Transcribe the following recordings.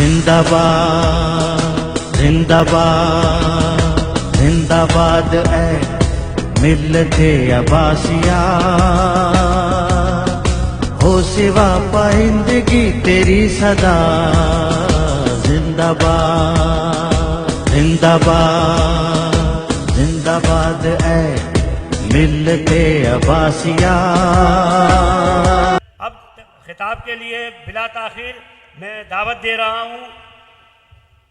जिंदाबाद जिंदाबाद जिंदाबाद ऐ मिल्लते अब्बासिया, हो सिवा पाइंदगी तेरी सदा। जिंदाबाद जिंदाबाद जिंदाबाद ऐ मिल्लते अब्बासिया। अब खिताब के लिए बिला ताखिर मैं दावत दे रहा हूँ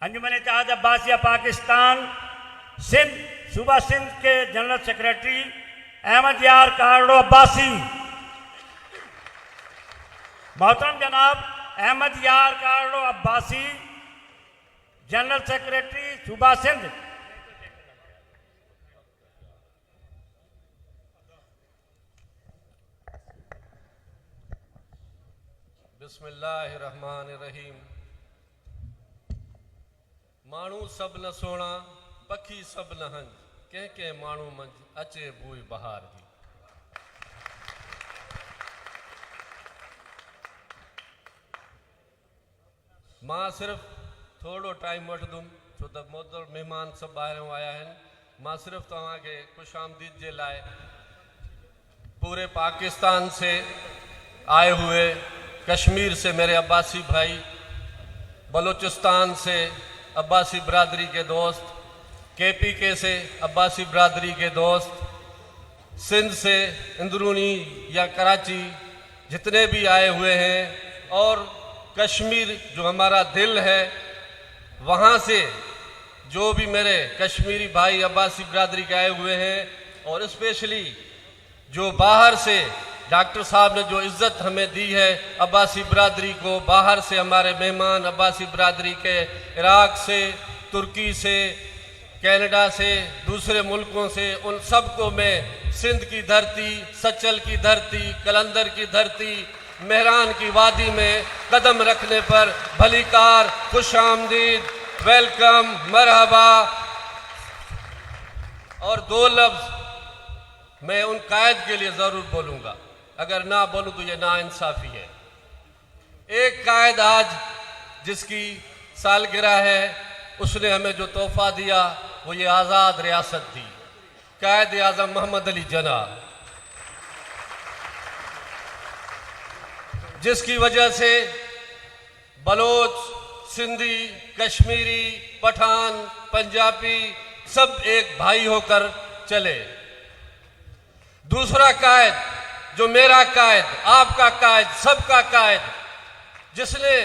अंजुमन इत्तेहाद अब्बासिया पाकिस्तान सिंध सूबा सिंध के जनरल सेक्रेटरी अहमद यार कार्डो अब्बासी। मोहतरम जनाब अहमद यार कार्डो अब्बासी, जनरल सेक्रेटरी सूबा सिंध। बिस्मिल्लाहिर्रहमानिर्रहीम। माण्हू सब न सोना, पखी सब न हंज, कंहिं कंहिं माण्हू मंझि अचे बूई बहार जी। मां सिर्फ़ थोड़ो टाइम वठंदुमि छो त मोहतरम महिमान सभु ॿाहिरों आया आहिनि। मां सिर्फ़ तव्हांखे ख़ुश आमदीद जे लाइ पूरे पाकिस्तान से आए हुए, कश्मीर से मेरे अब्बासी भाई, बलूचिस्तान से अब्बासी बिरादरी के दोस्त, KPK से अब्बासी बिरादरी के दोस्त, सिंध से अंदरूनी या कराची जितने भी आए हुए हैं, और कश्मीर जो हमारा दिल है वहाँ से जो भी मेरे कश्मीरी भाई अब्बासी बिरादरी के आए हुए हैं, और स्पेशली जो बाहर से डॉक्टर साहब ने जो इज़्ज़त हमें दी है अब्बासी बिरादरी को, बाहर से हमारे मेहमान अब्बासी बिरादरी के इराक़ से, तुर्की से, कनाडा से, दूसरे मुल्कों से, उन सब को मैं सिंध की धरती, सचल की धरती, कलंदर की धरती, मेहरान की वादी में कदम रखने पर भलीकार, खुश आमदीद, वेलकम, मरहबा। और दो लफ्ज़ मैं उन कायद के लिए ज़रूर बोलूँगा, अगर ना बोलूँ तो ये नाइंसाफ़ी है। एक कायद आज जिसकी सालगिरह है, उसने हमें जो तोहफ़ा दिया वो ये आज़ाद रियासत दी, कायद आज़म मोहम्मद अली जिन्ना, जिसकी वजह से बलोच, सिंधी, कश्मीरी, पठान, पंजाबी सब एक भाई होकर चले। दूसरा कायद जो मेरा कायद, आपका कायद, सबका कायद, जिसने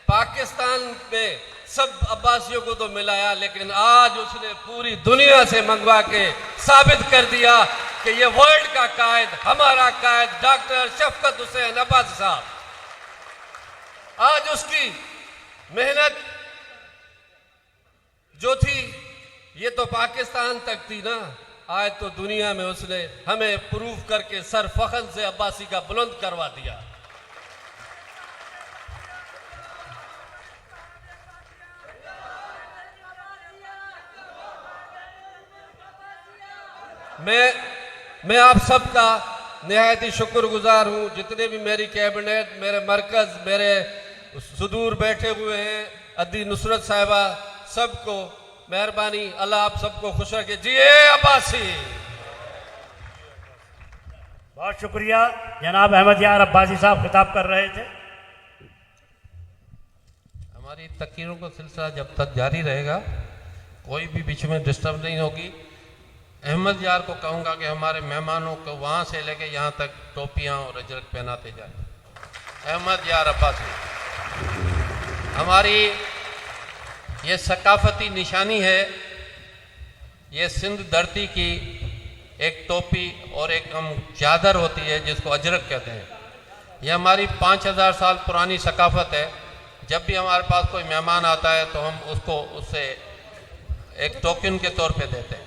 पाकिस्तान में सब अब्बासियों को तो मिलाया, लेकिन आज उसने पूरी दुनिया से मंगवा के साबित कर दिया कि ये वर्ल्ड का कायद, हमारा कायद डॉक्टर शफकत हुसैन अब्बासी साहब। आज उसकी मेहनत जो थी ये तो पाकिस्तान तक थी ना, आज तो दुनिया में उसने हमें प्रूव करके सर फख्र से अब्बासी का बुलंद करवा दिया। मैं आप सबका निहायत ही शुक्रगुजार हूँ, जितने भी मेरी कैबिनेट, मेरे मरकज़, मेरे सुदूर बैठे हुए हैं, अदी नुसरत साहिबा, सबको मेहरबानी, अल्लाह आप सबको खुश रखे। जी अब्बासी। बहुत शुक्रिया जनाब अहमद यार अब्बासी साहब खिताब कर रहे थे। हमारी तकरीरों का सिलसिला जब तक जारी रहेगा, कोई भी बीच में डिस्टर्ब नहीं होगी। अहमद यार को कहूँगा कि हमारे मेहमानों को वहाँ से लेके यहाँ तक टोपियाँ और अजरक पहनाते जाए। अहमद यार अब्बासी हमारी ये सकाफती निशानी है। ये सिंध धरती की एक टोपी और एक हम चादर होती है जिसको अजरक कहते हैं। ये हमारी 5000 साल पुरानी सकाफत है। जब भी हमारे पास कोई मेहमान आता है तो हम उसको उससे एक टोकन के तौर पे देते हैं।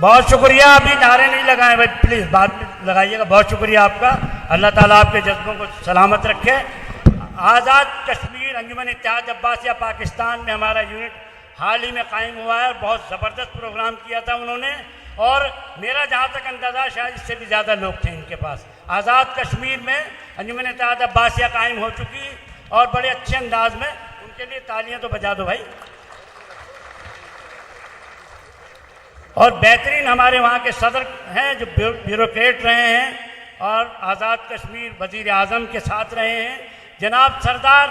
बहुत शुक्रिया। अभी नारे नहीं लगाए भाई, प्लीज़ बाद में लगाइएगा। बहुत शुक्रिया आपका। अल्लाह ताला आपके जज्बों को सलामत रखे। आज़ाद कश्मीर अंजुमन इत्तेहाद अब्बासिया पाकिस्तान में हमारा यूनिट हाल ही में कायम हुआ है। बहुत ज़बरदस्त प्रोग्राम किया था उन्होंने, और मेरा जहाँ तक अंदाज़ा शायद इससे भी ज़्यादा लोग थे इनके पास। आज़ाद कश्मीर में अंजुमन इत्तेहाद अब्बासिया कायम हो चुकी और बड़े अच्छे अंदाज में। उनके लिए तालियां तो बजा दो भाई। और बेहतरीन हमारे वहाँ के सदर हैं जो ब्यूरोक्रेट रहे हैं और आज़ाद कश्मीर वज़ीर आज़म के साथ रहे हैं, जनाब सरदार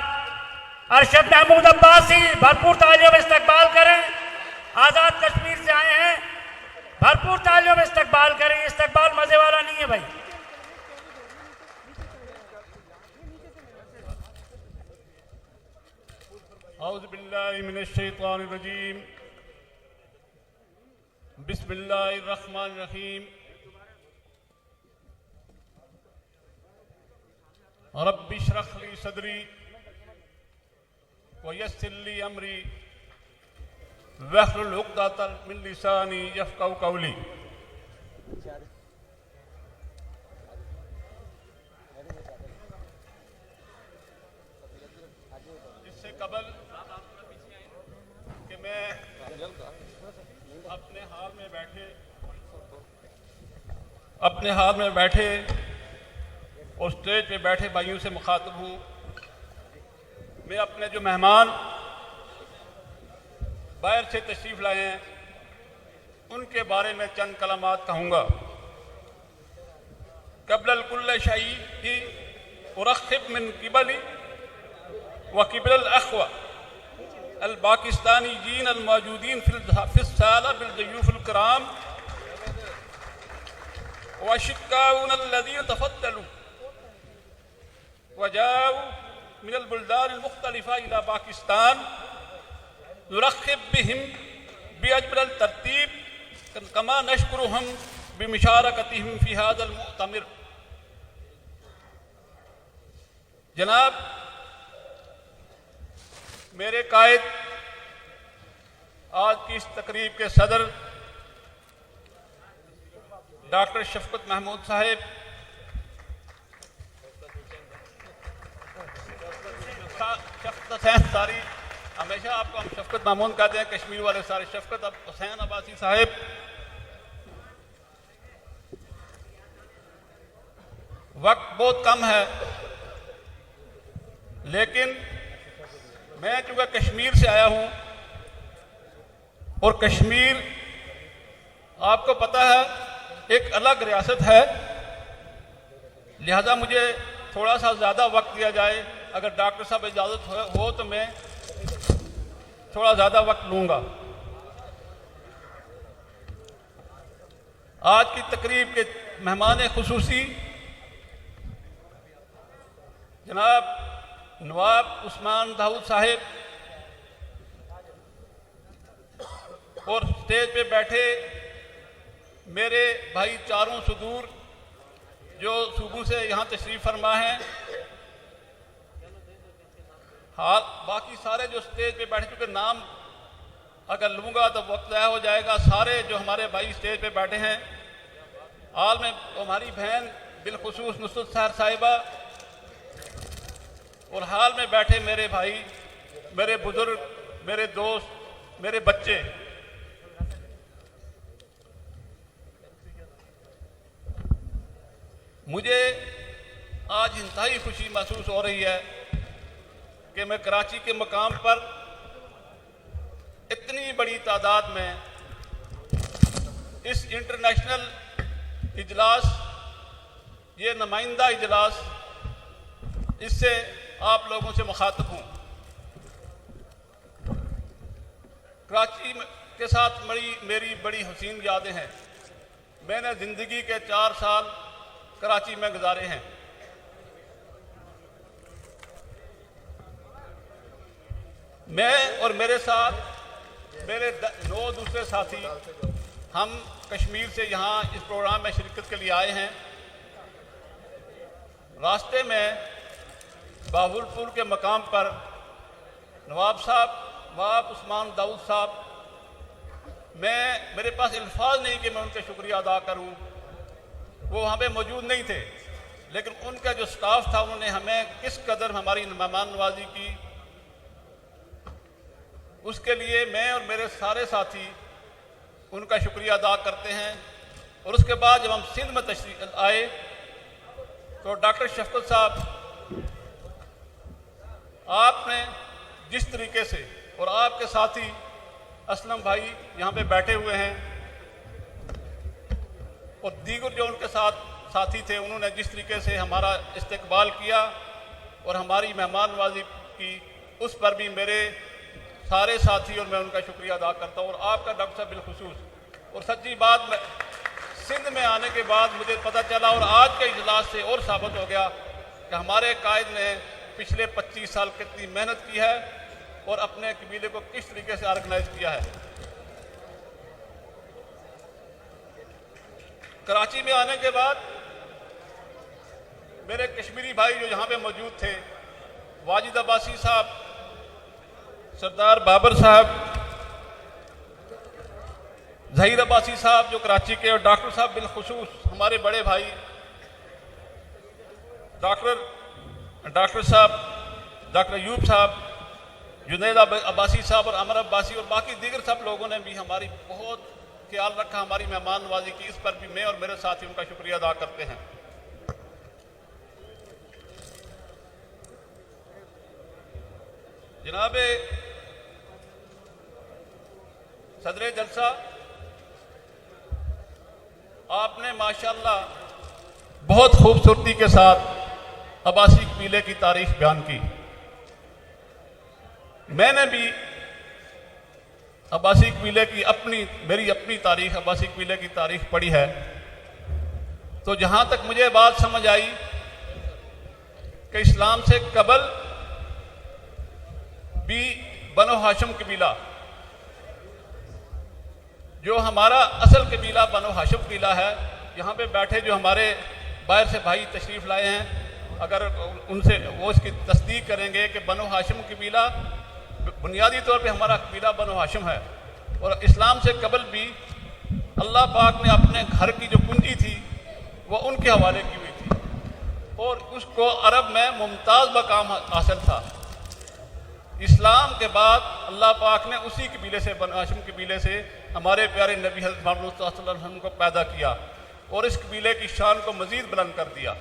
अरशद महमूद अब्बासी। भरपूर तालियों में इस्तकबाल करें। आज़ाद कश्मीर से आए हैं, भरपूर तालियों में इस्तकबाल करें। इस्तकबाल मज़े वाला नहीं है भाई। औज़ु बिल्लाहि मिनश शैतानिर रजीम, बिस्मिल्लाहिर रहमानिर रहीम। रब्बि इश्रह ली सदरी व यस्सिर ली अमरी वहलुल उक़दतम मिन लिसानी यफ़क़हू क़ौली। इससे कबल कि मैं अपने हाल में बैठे और स्टेज पे बैठे भाइयों से मुखातिब हूँ, मैं अपने जो मेहमान बाहर से तशरीफ़ लाए हैं उनके बारे में चंद कलामात कहूँगा। क़ब्ल कुल्ल शैइ उरख़िब मिन क़िबली व क़िबल अल-अख़वा अल-पाकिस्तानीयीन अल-मौजूदीन फ़िस साला बिल-ज़यूफ़िल किराम व शिक्काऊन अल्लज़ीन तफ़द्दलू व जाऊ मिनल बुलदान मुख्तलिफ़ा इला पाकिस्तान नुरख़िब बिहिम बिअजमल तरतीब कमा नशकुरुहुम बिमुशारकतिहिम फ़ी हाज़ल मुअतमिर। जनाब मेरे कायद, आज की इस तकरीब के सदर डॉक्टर शफ़क़त महमूद साहब, शफ़क़त हुसैन सारी, हमेशा आपको हम शफ़क़त महमूद कहते हैं कश्मीर वाले सारे, शफ़क़त हुसैन अब्बासी साहब, वक्त बहुत कम है लेकिन मैं चूँकि कश्मीर से आया हूँ और कश्मीर आपको पता है एक अलग रियासत है, लिहाजा मुझे थोड़ा सा ज़्यादा वक्त दिया जाए। अगर डॉक्टर साहब इजाज़त हो तो मैं थोड़ा ज़्यादा वक्त लूँगा। आज की तकरीब के मेहमान खुसूसी जनाब नवाब उस्मान दाऊद साहब और स्टेज पे बैठे मेरे भाई चारों सुदूर जो सूबों से यहाँ तशरीफ़ फरमा हैं, हाल बाकी सारे जो स्टेज पे बैठे, चूँकि नाम अगर लूँगा तो वक्त ज़ाया हो जाएगा। सारे जो हमारे भाई स्टेज पे बैठे हैं, हाल में हमारी बहन बिलखुसूस नुसरत सहर साहिबा और हाल में बैठे मेरे भाई, मेरे बुजुर्ग, मेरे दोस्त, मेरे बच्चे, मुझे आज इंतहाई खुशी महसूस हो रही है कि मैं कराची के मकाम पर इतनी बड़ी तादाद में इस इंटरनेशनल इजलास, ये नुमाइंदा इजलास, इससे आप लोगों से मुखातिब हूँ। कराची के साथ मेरी बड़ी हसीन यादें हैं। मैंने ज़िंदगी के 4 साल कराची में गुजारे हैं। मैं और मेरे साथ मेरे 9 दूसरे साथी, हम कश्मीर से यहाँ इस प्रोग्राम में शिरकत के लिए आए हैं। रास्ते में बाहुलपुर के मकाम पर नवाब उस्मान दाऊद साहब मेरे पास अल्फाज नहीं कि मैं उनका शुक्रिया अदा करूं। वो वहाँ पे मौजूद नहीं थे, लेकिन उनका जो स्टाफ था उन्होंने हमें किस कदर हमारी मेहमान नवाजी की, उसके लिए मैं और मेरे सारे साथी उनका शुक्रिया अदा करते हैं। और उसके बाद जब हम सिंध में तशरीफ आए तो डॉक्टर शफकत साहब, आपने जिस तरीके से, और आपके साथी असलम भाई यहाँ पे बैठे हुए हैं और दीगर जो उनके साथ साथी थे, उन्होंने जिस तरीके से हमारा इस्तकबाल किया और हमारी मेहमान नवाजी की, उस पर भी मेरे सारे साथी और मैं उनका शुक्रिया अदा करता हूँ। और आपका डॉक्टर साहब बिलखुसूस। और सच्ची बात, सिंध में आने के बाद मुझे पता चला और आज के इजलास से और साबित हो गया कि हमारे कायद ने पिछले 25 साल कितनी मेहनत की है और अपने कबीले को किस तरीके से ऑर्गेनाइज किया है। कराची में आने के बाद मेरे कश्मीरी भाई जो यहाँ पे मौजूद थे, वाजिद अब्बासी साहब, सरदार बाबर साहब, जहीर अब्बासी साहब जो कराची के, और डॉक्टर साहब बिलखुसूस हमारे बड़े भाई डॉक्टर साहब, डॉक्टर अयूब साहब, जुनैद अब्बासी साहब और अमर अब्बासी और बाकी दीगर सब लोगों ने भी हमारी बहुत ख्याल रखा, हमारी मेहमान नवाजी की। इस पर भी मैं और मेरे साथी उनका शुक्रिया अदा करते हैं। जनाब सदर जलसा, आपने माशाअल्लाह बहुत खूबसूरती के साथ अब्बासी कबीले की तारीख बयान की। मैंने भी अब्बासी कबीले की मेरी अपनी तारीख, अब्बासी कबीले की तारीख पढ़ी है। तो जहां तक मुझे बात समझ आई कि इस्लाम से कबल भी बनो हाशिम कबीला, जो हमारा असल कबीला बनो हाशिम कबीला है, यहाँ पे बैठे जो हमारे बाहर से भाई तशरीफ़ लाए हैं, अगर उनसे वो इसकी तस्दीक करेंगे कि बनो हाशिम कबीला बुनियादी तौर पे हमारा कबीला बनो हाशिम है। और इस्लाम से कबल भी अल्लाह पाक ने अपने घर की जो कुंजी थी वो उनके हवाले की हुई थी और उसको अरब में मुमताज़ मकाम हासिल था। इस्लाम के बाद अल्लाह पाक ने उसी कबीले से, बनो हाशिम कबीले से, हमारे प्यारे नबी हज़रत मोहम्मद सल्लल्लाहु अलैहि वसल्लम को पैदा किया और इस कबीले की शान को मज़ीद बुलंद कर दिया।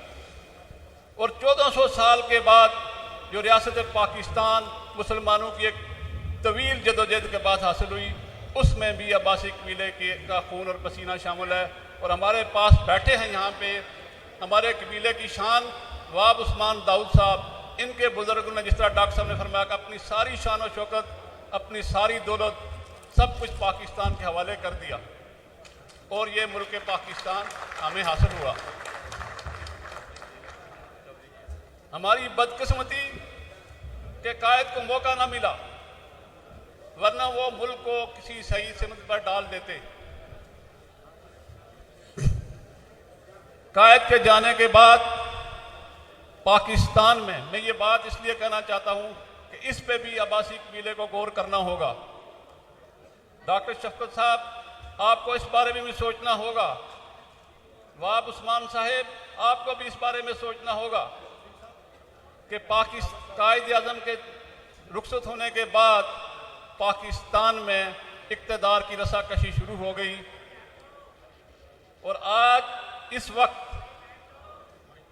और 1400 साल के बाद जो रियासत पाकिस्तान मुसलमानों की एक तवील जदोजहद के बाद हासिल हुई, उसमें भी अब्बासी कबीले का खून और पसीना शामिल है। और हमारे पास बैठे हैं यहाँ पे हमारे कबीले की शान नवाब उस्मान दाऊद साहब। इनके बुजुर्गों ने, जिस तरह डॉक्टर साहब ने फरमाया, कि अपनी सारी शान और शौकत, अपनी सारी दौलत, सब कुछ पाकिस्तान के हवाले कर दिया और ये मुल्क पाकिस्तान हमें हासिल हुआ। हमारी बदकिस्मती के कायद को मौका ना मिला, वरना वो मुल्क को किसी सही सिमत पर डाल देते। कायद के जाने के बाद पाकिस्तान में, मैं ये बात इसलिए कहना चाहता हूं कि इस पे भी अब्बासी कबीले को गौर करना होगा। डॉक्टर शफकत साहब, आपको इस बारे में भी सोचना होगा। नवाब उस्मान साहेब, आपको भी इस बारे में सोचना होगा कि कायद आज़म के रुखसत होने के बाद पाकिस्तान में इक़्तिदार की रसाकशी शुरू हो गई और आज इस वक्त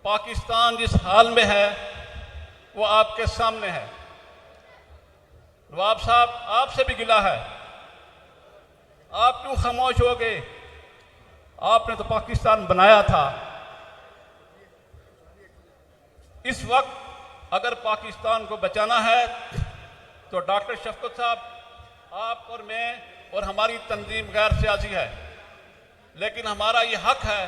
पाकिस्तान जिस हाल में है वो आपके सामने है। नवाब साहब, आपसे भी गिला है, आप क्यों खामोश हो गए? आपने तो पाकिस्तान बनाया था। इस वक्त अगर पाकिस्तान को बचाना है तो डॉक्टर शफकत साहब, आप और मैं और हमारी तंजीम गैर सियासी है, लेकिन हमारा ये हक है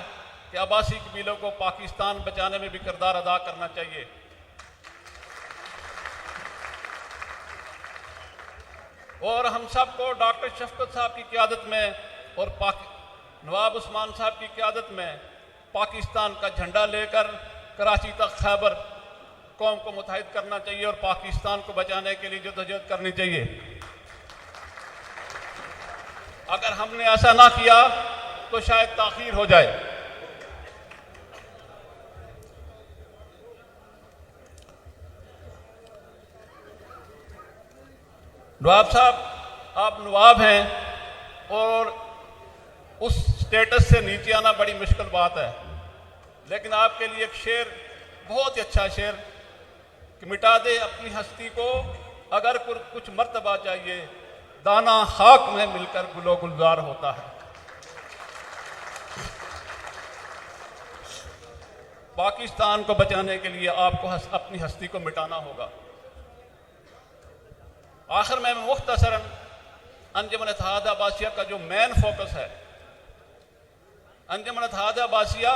कि अब्बासी कबीलों को पाकिस्तान बचाने में भी किरदार अदा करना चाहिए। और हम सबको डॉक्टर शफकत साहब की क़यादत में और नवाब उस्मान साहब की क़यादत में पाकिस्तान का झंडा लेकर कराची तक खैबर कौम को मुत्तहिद करना चाहिए और पाकिस्तान को बचाने के लिए जद्दोजहद करनी चाहिए। अगर हमने ऐसा ना किया तो शायद ताखीर हो जाए। नवाब साहब, आप नवाब हैं और उस स्टेटस से नीचे आना बड़ी मुश्किल बात है, लेकिन आपके लिए एक शेर, बहुत ही अच्छा शेर कि मिटा दे अपनी हस्ती को अगर कुछ मर्तबा चाहिए, दाना खाक में मिलकर गुलो गुलजार होता है। पाकिस्तान को बचाने के लिए आपको अपनी हस्ती को मिटाना होगा। आखिर में मुख्तसरन अंजुमन इत्तेहाद अब्बासिया का जो मेन फोकस है, अंजुमन इत्तेहाद अब्बासिया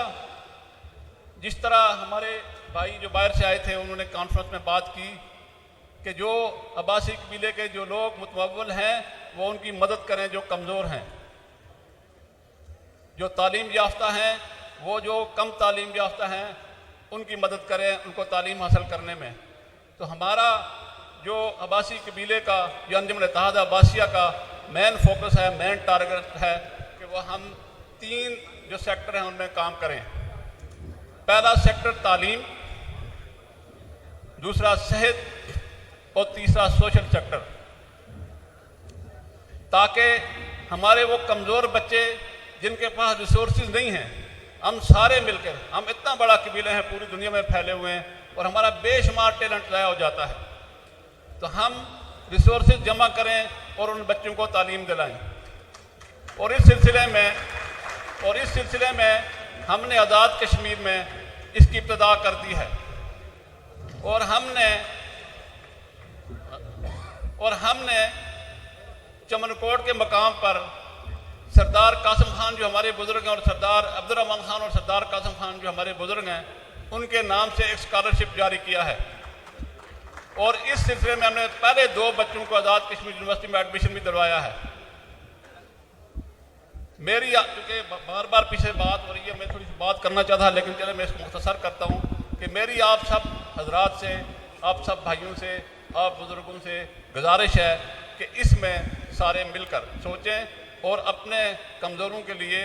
जिस तरह हमारे भाई जो बाहर से आए थे उन्होंने कॉन्फ्रेंस में बात की कि जो अब्बासी कबीले के जो लोग मुतवव्वल हैं वो उनकी मदद करें, जो कमज़ोर हैं, जो तालीम याफ्ता हैं वो जो कम तालीम याफ्ता हैं उनकी मदद करें उनको तालीम हासिल करने में। तो हमारा जो अब्बासी कबीले का, जो अंजुमन इत्तेहाद अब्बासिया का मेन फोकस है, मेन टारगेट है कि वह हम 3 जो सेक्टर हैं उनमें काम करें। पहला सेक्टर तालीम, दूसरा सेहत और तीसरा सोशल सेक्टर, ताकि हमारे वो कमज़ोर बच्चे जिनके पास रिसोर्सेज नहीं हैं, हम सारे मिलकर, हम इतना बड़ा कबीले हैं पूरी दुनिया में फैले हुए हैं और हमारा बेशुमार टैलेंट ज़ाया हो जाता है, तो हम रिसोर्सेज जमा करें और उन बच्चों को तालीम दिलाएं। और इस सिलसिले में हमने आज़ाद कश्मीर में इसकी इब्तिदा कर दी है और हमने चमनकोट के मकाम पर सरदार कासिम खान जो हमारे बुजुर्ग हैं और सरदार अब्दुर्रहमान खान और सरदार कासिम खान जो हमारे बुजुर्ग हैं उनके नाम से एक स्कॉलरशिप जारी किया है। और इस सिलसिले में हमने पहले 2 बच्चों को आज़ाद कश्मीर यूनिवर्सिटी में एडमिशन भी दिलवाया है। मेरी, क्योंकि बार बार पीछे बात हो रही है, मैं थोड़ी सी बात करना चाहता लेकिन चले मैं इसको मुख्तसर करता हूँ कि मेरी आप सब हजरात से, आप सब भाइयों से, आप बुज़ुर्गों से गुजारिश है कि इसमें सारे मिलकर सोचें और अपने कमज़ोरों के लिए,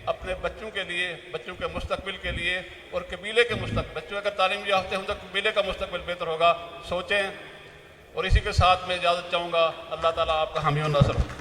अपने बच्चों के लिए, बच्चों के मुस्तकबिल के लिए और कबीले के मुस्तकबिल, बच्चों अगर तालीम याफ्ते हों तो कबीले का मुस्तकबिल बेहतर होगा, सोचें। और इसी के साथ मैं इजाज़त चाहूँगा। अल्लाह ताला आपका हामी और नसर हो।